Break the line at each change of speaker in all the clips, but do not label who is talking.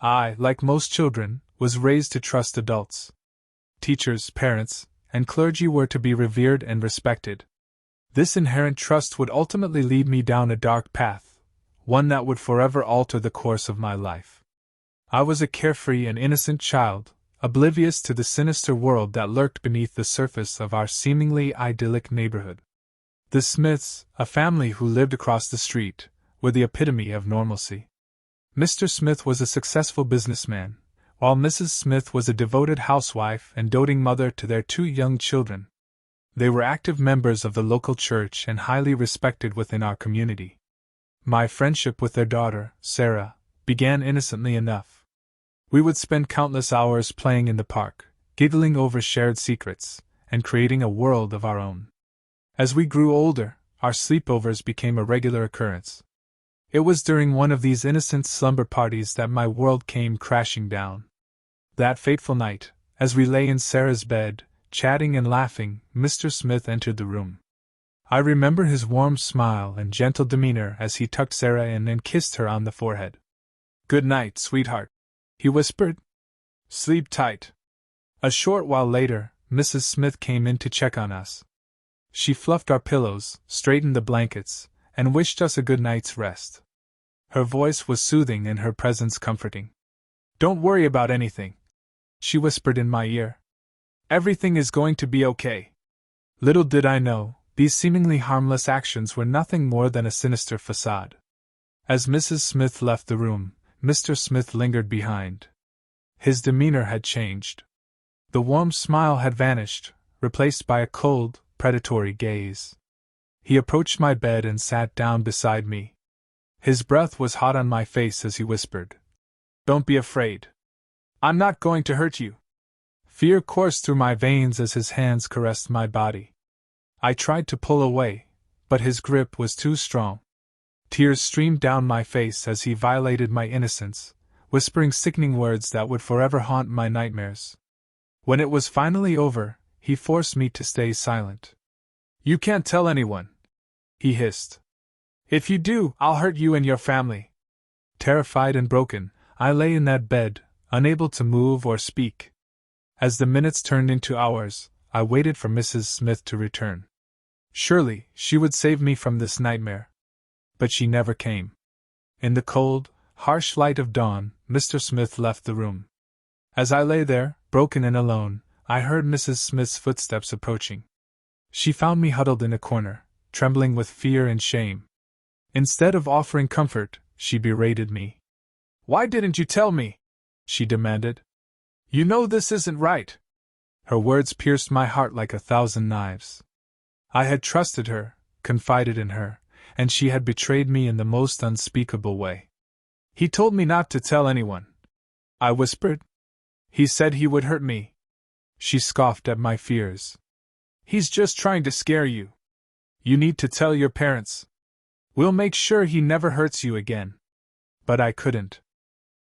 I, like most children, was raised to trust adults. Teachers, parents, and clergy were to be revered and respected. This inherent trust would ultimately lead me down a dark path, one that would forever alter the course of my life. I was a carefree and innocent child, oblivious to the sinister world that lurked beneath the surface of our seemingly idyllic neighborhood. The Smiths, a family who lived across the street, were the epitome of normalcy. Mr. Smith was a successful businessman, while Mrs. Smith was a devoted housewife and doting mother to their 2 young children. They were active members of the local church and highly respected within our community. My friendship with their daughter, Sarah, began innocently enough. We would spend countless hours playing in the park, giggling over shared secrets, and creating a world of our own. As we grew older, our sleepovers became a regular occurrence. It was during one of these innocent slumber parties that my world came crashing down. That fateful night, as we lay in Sarah's bed, chatting and laughing, Mr. Smith entered the room. I remember his warm smile and gentle demeanor as he tucked Sarah in and kissed her on the forehead. "Good night, sweetheart," he whispered. "Sleep tight." A short while later, Mrs. Smith came in to check on us. She fluffed our pillows, straightened the blankets, and wished us a good night's rest. Her voice was soothing and her presence comforting. "Don't worry about anything," she whispered in my ear. "Everything is going to be okay." Little did I know, these seemingly harmless actions were nothing more than a sinister facade. As Mrs. Smith left the room, Mr. Smith lingered behind. His demeanor had changed. The warm smile had vanished, replaced by a cold, predatory gaze. He approached my bed and sat down beside me. His breath was hot on my face as he whispered, "Don't be afraid. I'm not going to hurt you." Fear coursed through my veins as his hands caressed my body. I tried to pull away, but his grip was too strong. Tears streamed down my face as he violated my innocence, whispering sickening words that would forever haunt my nightmares. When it was finally over, he forced me to stay silent. "You can't tell anyone," he hissed. "If you do, I'll hurt you and your family." Terrified and broken, I lay in that bed, unable to move or speak. As the minutes turned into hours, I waited for Mrs. Smith to return. Surely, she would save me from this nightmare. But she never came. In the cold, harsh light of dawn, Mr. Smith left the room. As I lay there, broken and alone, I heard Mrs. Smith's footsteps approaching. She found me huddled in a corner, trembling with fear and shame. Instead of offering comfort, she berated me. "Why didn't you tell me?" she demanded. "You know this isn't right." Her words pierced my heart like 1,000 knives. I had trusted her, confided in her, and she had betrayed me in the most unspeakable way. "He told me not to tell anyone," I whispered. "He said he would hurt me." She scoffed at my fears. "He's just trying to scare you. You need to tell your parents. We'll make sure he never hurts you again." But I couldn't.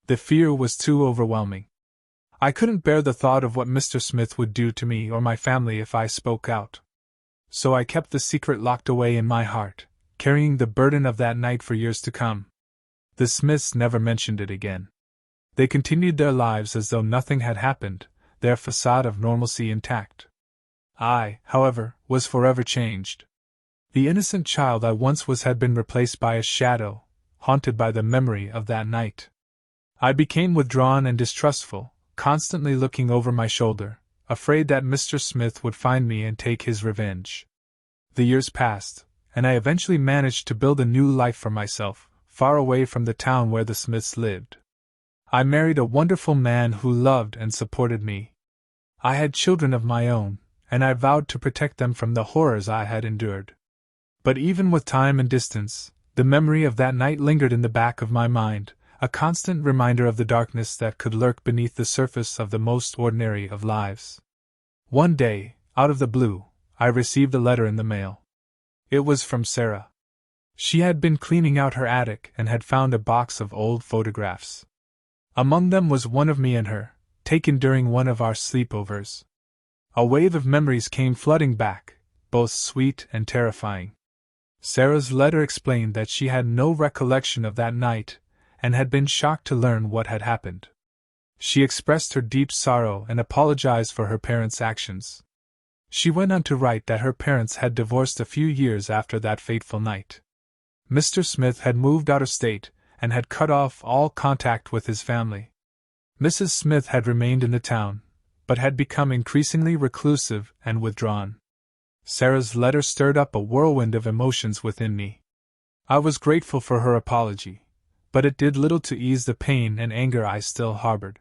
The fear was too overwhelming. I couldn't bear the thought of what Mr. Smith would do to me or my family if I spoke out. So I kept the secret locked away in my heart, carrying the burden of that night for years to come. The Smiths never mentioned it again. They continued their lives as though nothing had happened, their facade of normalcy intact. I, however, was forever changed. The innocent child I once was had been replaced by a shadow, haunted by the memory of that night. I became withdrawn and distrustful, constantly looking over my shoulder, afraid that Mr. Smith would find me and take his revenge. The years passed, and I eventually managed to build a new life for myself, far away from the town where the Smiths lived. I married a wonderful man who loved and supported me. I had children of my own, and I vowed to protect them from the horrors I had endured. But even with time and distance, the memory of that night lingered in the back of my mind, a constant reminder of the darkness that could lurk beneath the surface of the most ordinary of lives. One day, out of the blue, I received a letter in the mail. It was from Sarah. She had been cleaning out her attic and had found a box of old photographs. Among them was one of me and her, taken during one of our sleepovers. A wave of memories came flooding back, both sweet and terrifying. Sarah's letter explained that she had no recollection of that night, and had been shocked to learn what had happened. She expressed her deep sorrow and apologized for her parents' actions. She went on to write that her parents had divorced a few years after that fateful night. Mr. Smith had moved out of state and had cut off all contact with his family. Mrs. Smith had remained in the town, but had become increasingly reclusive and withdrawn. Sarah's letter stirred up a whirlwind of emotions within me. I was grateful for her apology, but it did little to ease the pain and anger I still harbored.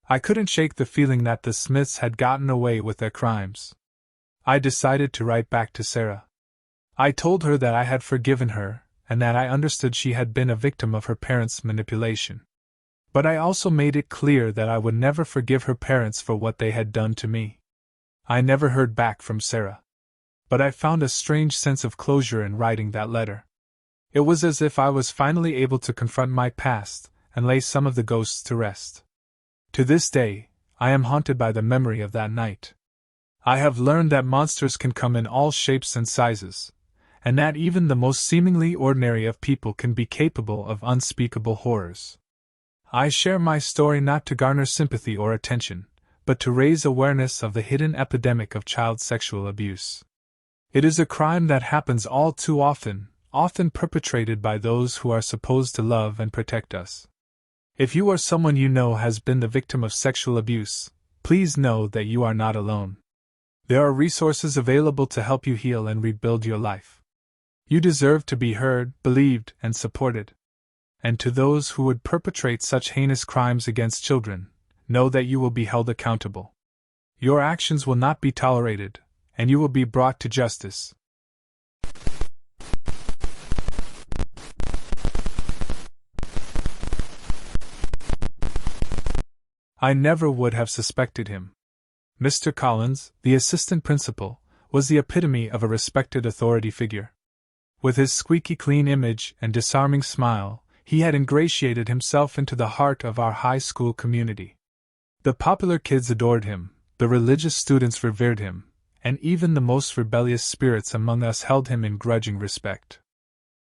I couldn't shake the feeling that the Smiths had gotten away with their crimes. I decided to write back to Sarah. I told her that I had forgiven her, and that I understood she had been a victim of her parents' manipulation. But I also made it clear that I would never forgive her parents for what they had done to me. I never heard back from Sarah. But I found a strange sense of closure in writing that letter. It was as if I was finally able to confront my past and lay some of the ghosts to rest. To this day, I am haunted by the memory of that night. I have learned that monsters can come in all shapes and sizes, and that even the most seemingly ordinary of people can be capable of unspeakable horrors. I share my story not to garner sympathy or attention, but to raise awareness of the hidden epidemic of child sexual abuse. It is a crime that happens all too often perpetrated by those who are supposed to love and protect us. If you or someone you know has been the victim of sexual abuse, please know that you are not alone. There are resources available to help you heal and rebuild your life. You deserve to be heard, believed, and supported. And to those who would perpetrate such heinous crimes against children, know that you will be held accountable. Your actions will not be tolerated, and you will be brought to justice. I never would have suspected him. Mr. Collins, the assistant principal, was the epitome of a respected authority figure. With his squeaky clean image and disarming smile, he had ingratiated himself into the heart of our high school community. The popular kids adored him, the religious students revered him, and even the most rebellious spirits among us held him in grudging respect.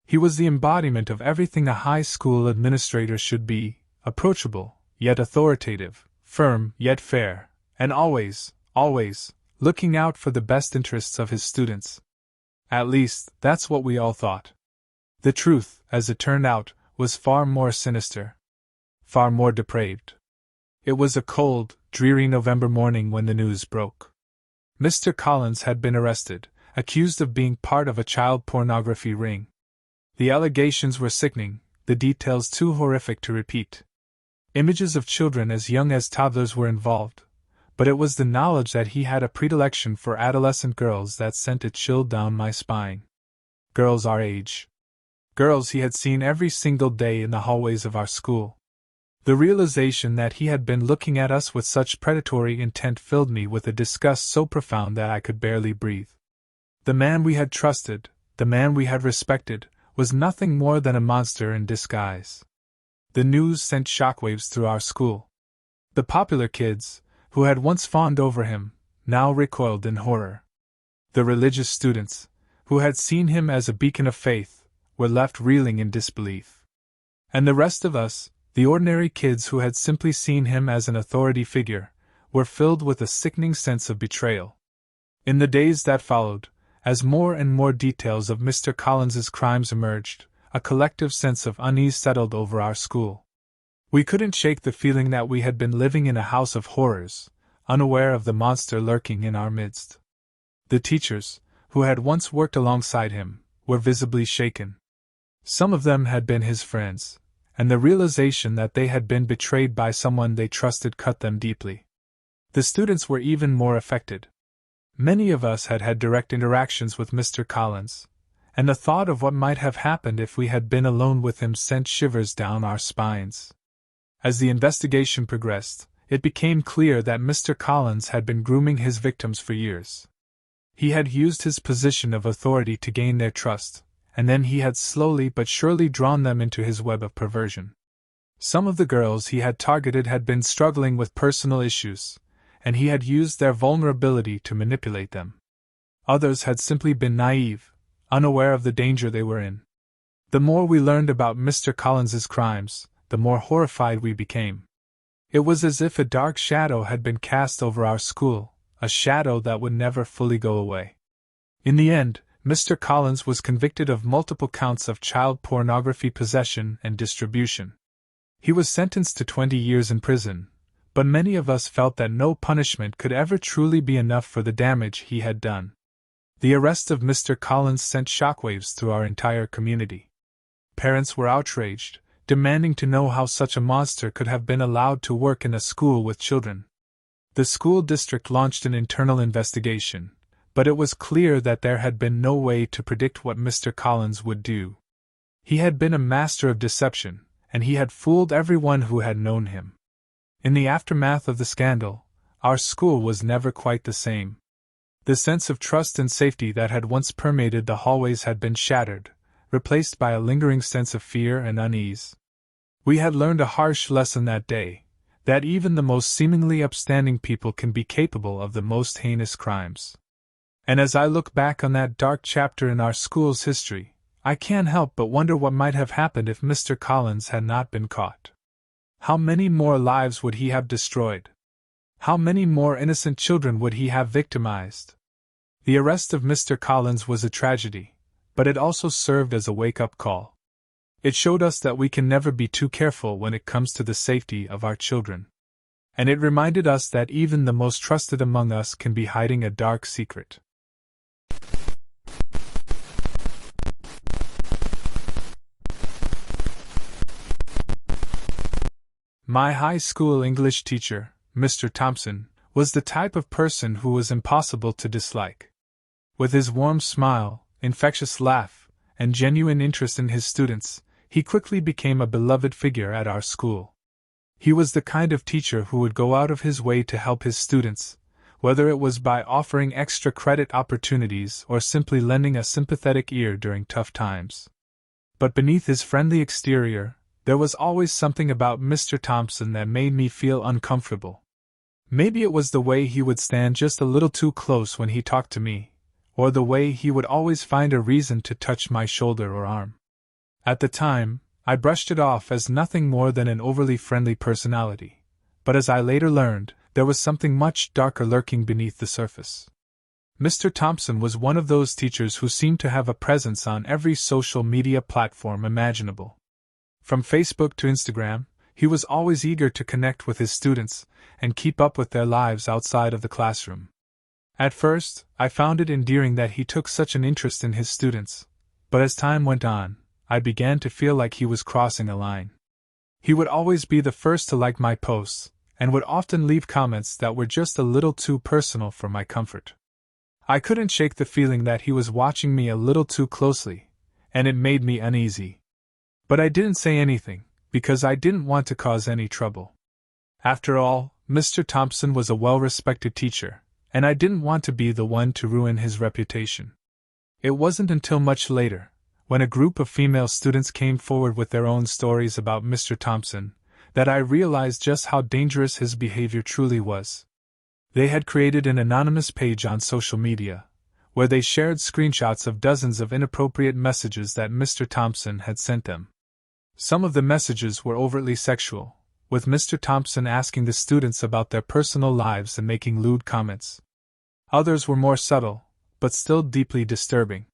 He was the embodiment of everything a high school administrator should be: approachable, yet authoritative, firm, yet fair, and always looking out for the best interests of his students. At least, that's what we all thought. The truth, as it turned out, was far more sinister, far more depraved. It was a cold, dreary November morning when the news broke. Mr. Collins had been arrested, accused of being part of a child pornography ring. The allegations were sickening, the details too horrific to repeat. Images of children as young as toddlers were involved, but it was the knowledge that he had a predilection for adolescent girls that sent a chill down my spine. Girls our age. Girls he had seen every single day in the hallways of our school. The realization that he had been looking at us with such predatory intent filled me with a disgust so profound that I could barely breathe. The man we had trusted, the man we had respected, was nothing more than a monster in disguise. The news sent shockwaves through our school. The popular kids, who had once fawned over him, now recoiled in horror. The religious students, who had seen him as a beacon of faith, were left reeling in disbelief. And the rest of us, the ordinary kids who had simply seen him as an authority figure, were filled with a sickening sense of betrayal. In the days that followed, as more and more details of Mr. Collins's crimes emerged, a collective sense of unease settled over our school. We couldn't shake the feeling that we had been living in a house of horrors, unaware of the monster lurking in our midst. The teachers, who had once worked alongside him, were visibly shaken. Some of them had been his friends, and the realization that they had been betrayed by someone they trusted cut them deeply. The students were even more affected. Many of us had had direct interactions with Mr. Collins, and the thought of what might have happened if we had been alone with him sent shivers down our spines. As the investigation progressed, it became clear that Mr. Collins had been grooming his victims for years. He had used his position of authority to gain their trust, and then he had slowly but surely drawn them into his web of perversion. Some of the girls he had targeted had been struggling with personal issues, and he had used their vulnerability to manipulate them. Others had simply been naive, unaware of the danger they were in. The more we learned about Mr. Collins's crimes, the more horrified we became. It was as if a dark shadow had been cast over our school, a shadow that would never fully go away. In the end, Mr. Collins was convicted of multiple counts of child pornography possession and distribution. He was sentenced to 20 years in prison, but many of us felt that no punishment could ever truly be enough for the damage he had done. The arrest of Mr. Collins sent shockwaves through our entire community. Parents were outraged, demanding to know how such a monster could have been allowed to work in a school with children. The school district launched an internal investigation, but it was clear that there had been no way to predict what Mr. Collins would do. He had been a master of deception, and he had fooled everyone who had known him. In the aftermath of the scandal, our school was never quite the same. The sense of trust and safety that had once permeated the hallways had been shattered, replaced by a lingering sense of fear and unease. We had learned a harsh lesson that day, that even the most seemingly upstanding people can be capable of the most heinous crimes. And as I look back on that dark chapter in our school's history, I can't help but wonder what might have happened if Mr. Collins had not been caught. How many more lives would he have destroyed? How many more innocent children would he have victimized? The arrest of Mr. Collins was a tragedy, but it also served as a wake-up call. It showed us that we can never be too careful when it comes to the safety of our children. And it reminded us that even the most trusted among us can be hiding a dark secret. My high school English teacher, Mr. Thompson, was the type of person who was impossible to dislike. With his warm smile, infectious laugh, and genuine interest in his students, he quickly became a beloved figure at our school. He was the kind of teacher who would go out of his way to help his students, whether it was by offering extra credit opportunities or simply lending a sympathetic ear during tough times. But beneath his friendly exterior, there was always something about Mr. Thompson that made me feel uncomfortable. Maybe it was the way he would stand just a little too close when he talked to me, or the way he would always find a reason to touch my shoulder or arm. At the time, I brushed it off as nothing more than an overly friendly personality, but as I later learned, there was something much darker lurking beneath the surface. Mr. Thompson was one of those teachers who seemed to have a presence on every social media platform imaginable. From Facebook to Instagram, he was always eager to connect with his students and keep up with their lives outside of the classroom. At first, I found it endearing that he took such an interest in his students, but as time went on, I began to feel like he was crossing a line. He would always be the first to like my posts, and would often leave comments that were just a little too personal for my comfort. I couldn't shake the feeling that he was watching me a little too closely, and it made me uneasy. But I didn't say anything, because I didn't want to cause any trouble. After all, Mr. Thompson was a well-respected teacher, and I didn't want to be the one to ruin his reputation. It wasn't until much later, when a group of female students came forward with their own stories about Mr. Thompson, that I realized just how dangerous his behavior truly was. They had created an anonymous page on social media, where they shared screenshots of dozens of inappropriate messages that Mr. Thompson had sent them. Some of the messages were overtly sexual, with Mr. Thompson asking the students about their personal lives and making lewd comments. Others were more subtle, but still deeply disturbing.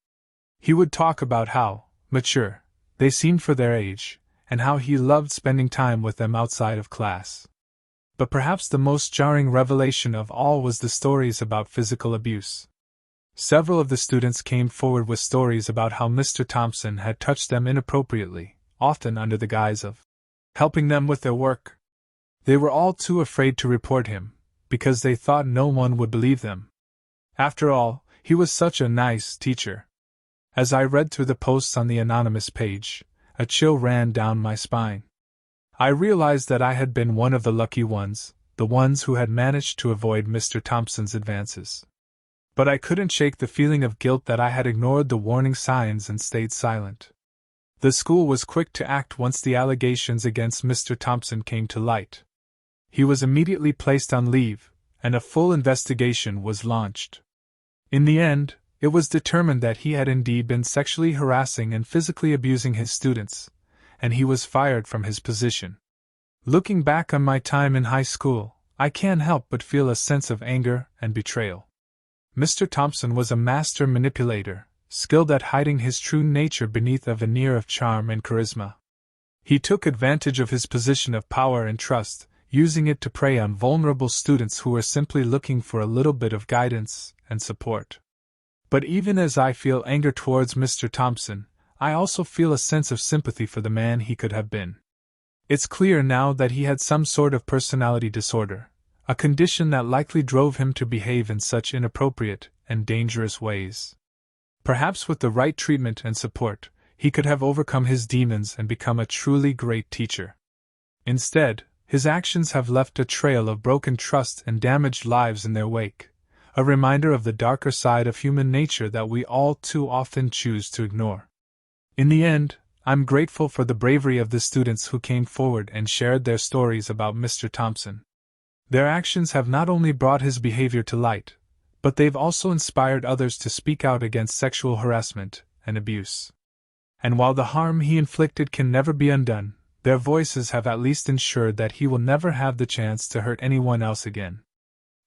He would talk about how mature they seemed for their age, and how he loved spending time with them outside of class. But perhaps the most jarring revelation of all was the stories about physical abuse. Several of the students came forward with stories about how Mr. Thompson had touched them inappropriately, often under the guise of helping them with their work. They were all too afraid to report him, because they thought no one would believe them. After all, he was such a nice teacher. As I read through the posts on the anonymous page, a chill ran down my spine. I realized that I had been one of the lucky ones, the ones who had managed to avoid Mr. Thompson's advances. But I couldn't shake the feeling of guilt that I had ignored the warning signs and stayed silent. The school was quick to act once the allegations against Mr. Thompson came to light. He was immediately placed on leave, and a full investigation was launched. In the end, it was determined that he had indeed been sexually harassing and physically abusing his students, and he was fired from his position. Looking back on my time in high school, I can't help but feel a sense of anger and betrayal. Mr. Thompson was a master manipulator, skilled at hiding his true nature beneath a veneer of charm and charisma. He took advantage of his position of power and trust, using it to prey on vulnerable students who were simply looking for a little bit of guidance and support. But even as I feel anger towards Mr. Thompson, I also feel a sense of sympathy for the man he could have been. It's clear now that he had some sort of personality disorder, a condition that likely drove him to behave in such inappropriate and dangerous ways. Perhaps with the right treatment and support, he could have overcome his demons and become a truly great teacher. Instead, his actions have left a trail of broken trust and damaged lives in their wake, a reminder of the darker side of human nature that we all too often choose to ignore. In the end, I'm grateful for the bravery of the students who came forward and shared their stories about Mr. Thompson. Their actions have not only brought his behavior to light, but they've also inspired others to speak out against sexual harassment and abuse. And while the harm he inflicted can never be undone, their voices have at least ensured that he will never have the chance to hurt anyone else again.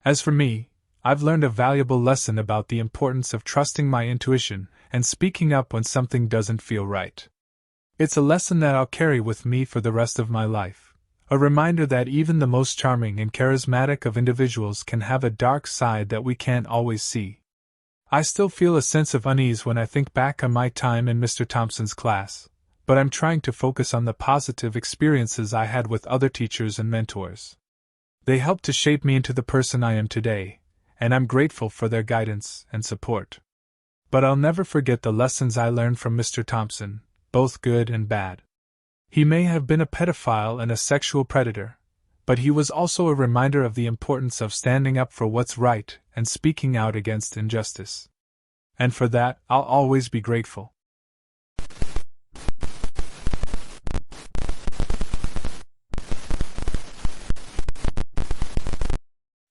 As for me, I've learned a valuable lesson about the importance of trusting my intuition and speaking up when something doesn't feel right. It's a lesson that I'll carry with me for the rest of my life, a reminder that even the most charming and charismatic of individuals can have a dark side that we can't always see. I still feel a sense of unease when I think back on my time in Mr. Thompson's class, but I'm trying to focus on the positive experiences I had with other teachers and mentors. They helped to shape me into the person I am today, and I'm grateful for their guidance and support. But I'll never forget the lessons I learned from Mr. Thompson, both good and bad. He may have been a pedophile and a sexual predator, but he was also a reminder of the importance of standing up for what's right and speaking out against injustice. And for that, I'll always be grateful.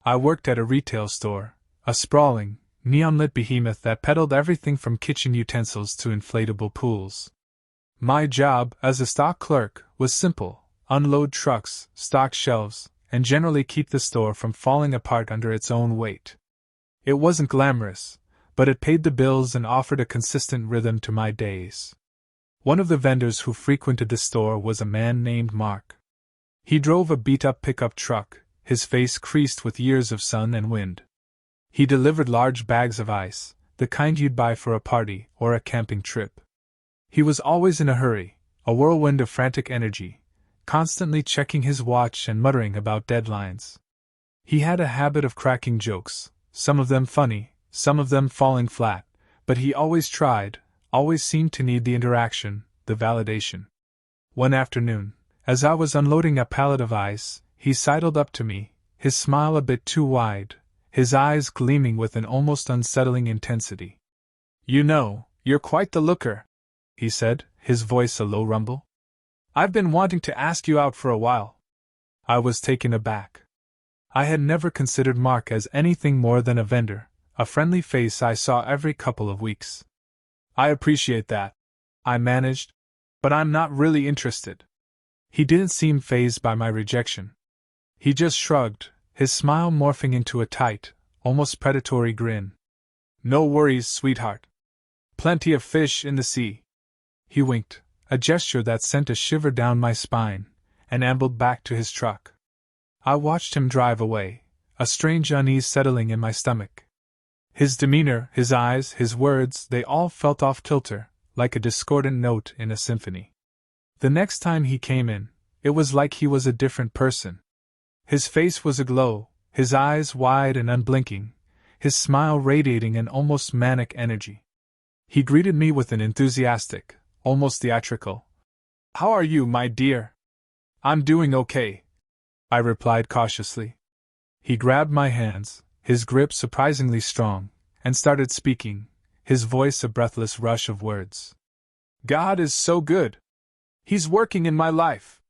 I worked at a retail store, a sprawling, neon-lit behemoth that peddled everything from kitchen utensils to inflatable pools. My job, as a stock clerk, was simple: unload trucks, stock shelves, and generally keep the store from falling apart under its own weight. It wasn't glamorous, but it paid the bills and offered a consistent rhythm to my days. One of the vendors who frequented the store was a man named Mark. He drove a beat-up pickup truck, his face creased with years of sun and wind. He delivered large bags of ice, the kind you'd buy for a party or a camping trip. He was always in a hurry, a whirlwind of frantic energy, constantly checking his watch and muttering about deadlines. He had a habit of cracking jokes, some of them funny, some of them falling flat, but he always tried, always seemed to need the interaction, the validation. One afternoon, as I was unloading a pallet of ice, he sidled up to me, his smile a bit too wide, his eyes gleaming with an almost unsettling intensity. "You know, you're quite the looker," he said, his voice a low rumble. "I've been wanting to ask you out for a while." I was taken aback. I had never considered Mark as anything more than a vendor, a friendly face I saw every couple of weeks. "I appreciate that," I managed, "but I'm not really interested." He didn't seem fazed by my rejection. He just shrugged, his smile morphing into a tight, almost predatory grin. "No worries, sweetheart. Plenty of fish in the sea." He winked, a gesture that sent a shiver down my spine, and ambled back to his truck. I watched him drive away, a strange unease settling in my stomach. His demeanor, his eyes, his words, they all felt off-kilter, like a discordant note in a symphony. The next time he came in, it was like he was a different person. His face was aglow, his eyes wide and unblinking, his smile radiating an almost manic energy. He greeted me with an enthusiastic, almost theatrical, "How are you, my dear?" "I'm doing okay," I replied cautiously. He grabbed my hands, his grip surprisingly strong, and started speaking, his voice a breathless rush of words. "God is so good. He's working in my life.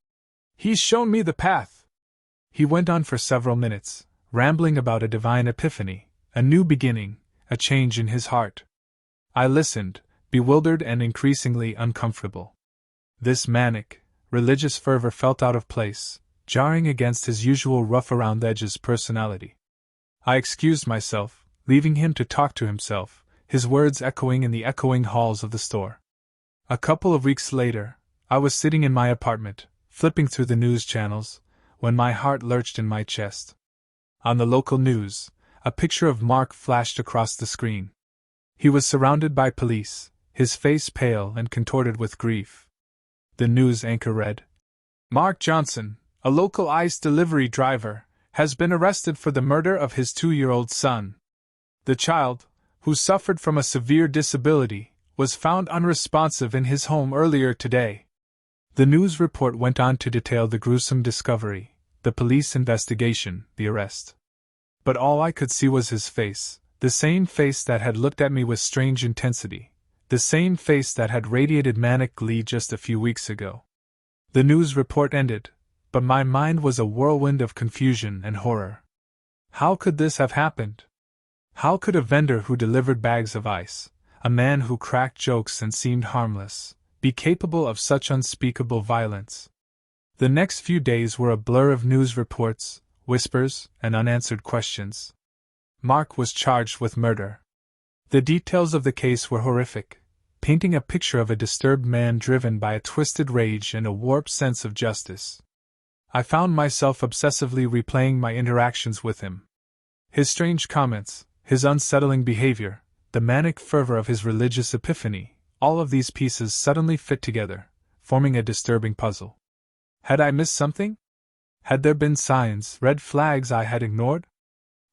He's shown me the path." He went on for several minutes, rambling about a divine epiphany, a new beginning, a change in his heart. I listened, bewildered and increasingly uncomfortable. This manic, religious fervor felt out of place, jarring against his usual rough-around-the-edges personality. I excused myself, leaving him to talk to himself, his words echoing in the echoing halls of the store. A couple of weeks later, I was sitting in my apartment, flipping through the news channels, when my heart lurched in my chest. On the local news, a picture of Mark flashed across the screen. He was surrounded by police, his face pale and contorted with grief. The news anchor read, "Mark Johnson, a local ICE delivery driver, has been arrested for the murder of his 2-year-old son. The child, who suffered from a severe disability, was found unresponsive in his home earlier today." The news report went on to detail the gruesome discovery, the police investigation, the arrest. But all I could see was his face, the same face that had looked at me with strange intensity, the same face that had radiated manic glee just a few weeks ago. The news report ended, but my mind was a whirlwind of confusion and horror. How could this have happened? How could a vendor who delivered bags of ice, a man who cracked jokes and seemed harmless, be capable of such unspeakable violence? The next few days were a blur of news reports, whispers, and unanswered questions. Mark was charged with murder. The details of the case were horrific, painting a picture of a disturbed man driven by a twisted rage and a warped sense of justice. I found myself obsessively replaying my interactions with him. His strange comments, his unsettling behavior, the manic fervor of his religious epiphany, all of these pieces suddenly fit together, forming a disturbing puzzle. Had I missed something? Had there been signs, red flags I had ignored?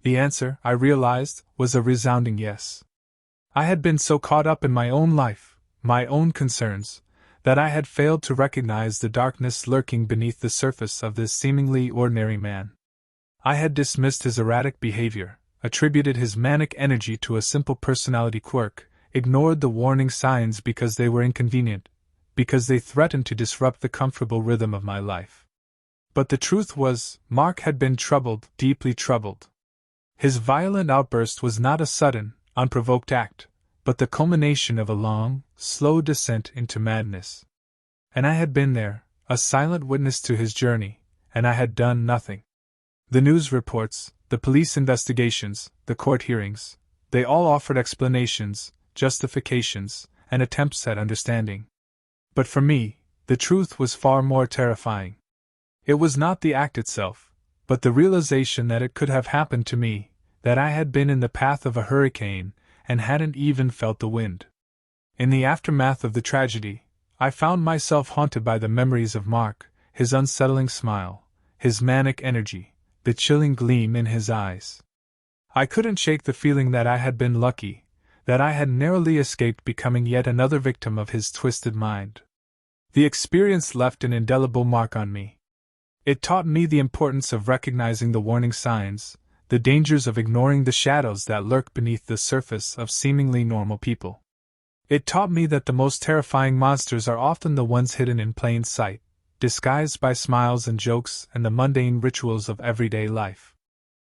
The answer, I realized, was a resounding yes. I had been so caught up in my own life, my own concerns, that I had failed to recognize the darkness lurking beneath the surface of this seemingly ordinary man. I had dismissed his erratic behavior, attributed his manic energy to a simple personality quirk, ignored the warning signs because they were inconvenient, because they threatened to disrupt the comfortable rhythm of my life. But the truth was, Mark had been troubled, deeply troubled. His violent outburst was not a sudden, unprovoked act, but the culmination of a long, slow descent into madness. And I had been there, a silent witness to his journey, and I had done nothing. The news reports, the police investigations, the court hearings, they all offered explanations, justifications, and attempts at understanding. But for me, the truth was far more terrifying. It was not the act itself, but the realization that it could have happened to me, that I had been in the path of a hurricane and hadn't even felt the wind. In the aftermath of the tragedy, I found myself haunted by the memories of Mark, his unsettling smile, his manic energy, the chilling gleam in his eyes. I couldn't shake the feeling that I had been lucky, that I had narrowly escaped becoming yet another victim of his twisted mind. The experience left an indelible mark on me. It taught me the importance of recognizing the warning signs, the dangers of ignoring the shadows that lurk beneath the surface of seemingly normal people. It taught me that the most terrifying monsters are often the ones hidden in plain sight, disguised by smiles and jokes and the mundane rituals of everyday life.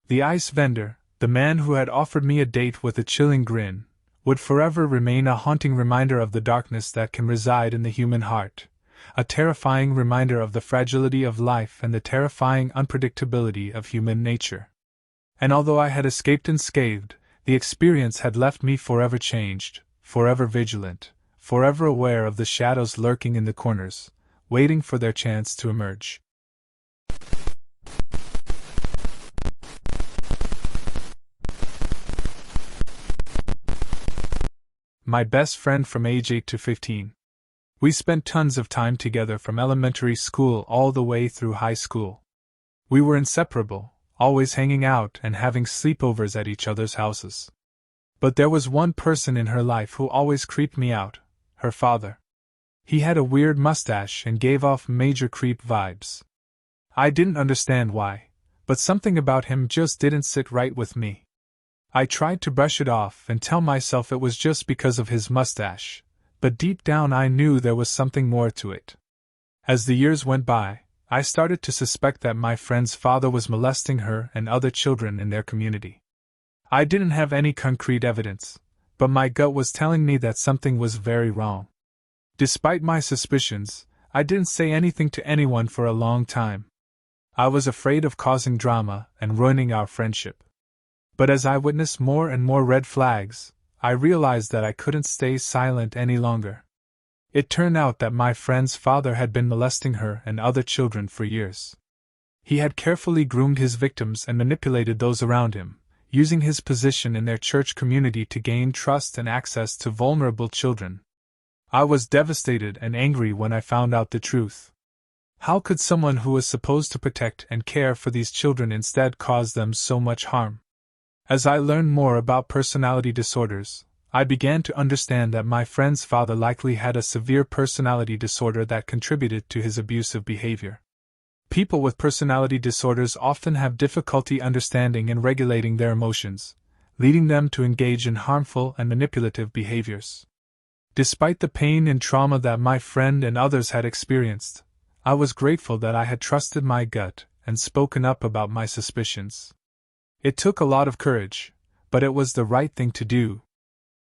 The ice vendor, the man who had offered me a date with a chilling grin, would forever remain a haunting reminder of the darkness that can reside in the human heart, a terrifying reminder of the fragility of life and the terrifying unpredictability of human nature. And although I had escaped unscathed, the experience had left me forever changed, forever vigilant, forever aware of the shadows lurking in the corners, waiting for their chance to emerge. My best friend from age 8 to 15. We spent tons of time together from elementary school all the way through high school. We were inseparable, always hanging out and having sleepovers at each other's houses. But there was one person in her life who always creeped me out, her father. He had a weird mustache and gave off major creep vibes. I didn't understand why, but something about him just didn't sit right with me. I tried to brush it off and tell myself it was just because of his mustache, but deep down I knew there was something more to it. As the years went by, I started to suspect that my friend's father was molesting her and other children in their community. I didn't have any concrete evidence, but my gut was telling me that something was very wrong. Despite my suspicions, I didn't say anything to anyone for a long time. I was afraid of causing drama and ruining our friendship. But as I witnessed more and more red flags, I realized that I couldn't stay silent any longer. It turned out that my friend's father had been molesting her and other children for years. He had carefully groomed his victims and manipulated those around him, using his position in their church community to gain trust and access to vulnerable children. I was devastated and angry when I found out the truth. How could someone who was supposed to protect and care for these children instead cause them so much harm? As I learned more about personality disorders, I began to understand that my friend's father likely had a severe personality disorder that contributed to his abusive behavior. People with personality disorders often have difficulty understanding and regulating their emotions, leading them to engage in harmful and manipulative behaviors. Despite the pain and trauma that my friend and others had experienced, I was grateful that I had trusted my gut and spoken up about my suspicions. It took a lot of courage, but it was the right thing to do.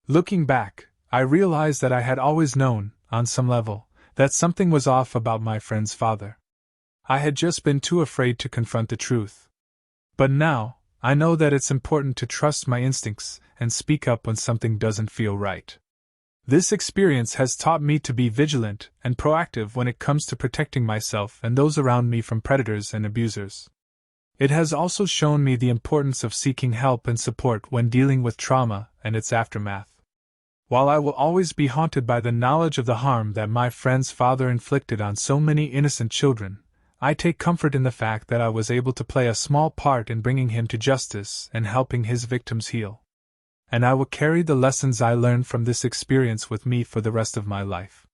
Looking back, I realized that I had always known, on some level, that something was off about my friend's father. I had just been too afraid to confront the truth. But now, I know that it's important to trust my instincts and speak up when something doesn't feel right. This experience has taught me to be vigilant and proactive when it comes to protecting myself and those around me from predators and abusers. It has also shown me the importance of seeking help and support when dealing with trauma and its aftermath. While I will always be haunted by the knowledge of the harm that my friend's father inflicted on so many innocent children, I take comfort in the fact that I was able to play a small part in bringing him to justice and helping his victims heal. And I will carry the lessons I learned from this experience with me for the rest of my life.